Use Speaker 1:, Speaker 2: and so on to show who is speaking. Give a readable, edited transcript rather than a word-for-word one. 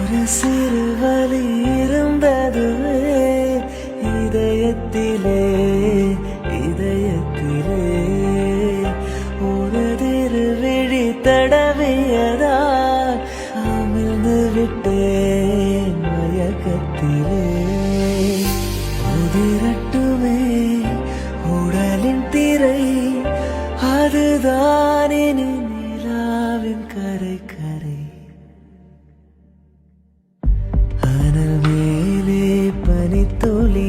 Speaker 1: ஒரு சிறு வலி இருந்ததுவே இதயத்திலே இதயத்திலே ஒரு திருவிழி தடவியதால் அமிழ்ந்து விட்டேன் மயக்கத்திலே உதிரட்டுமே உடலின் திரை அதுதான் இனி நிலாவின் கரை கரை அனல் மேலே பனித்துளி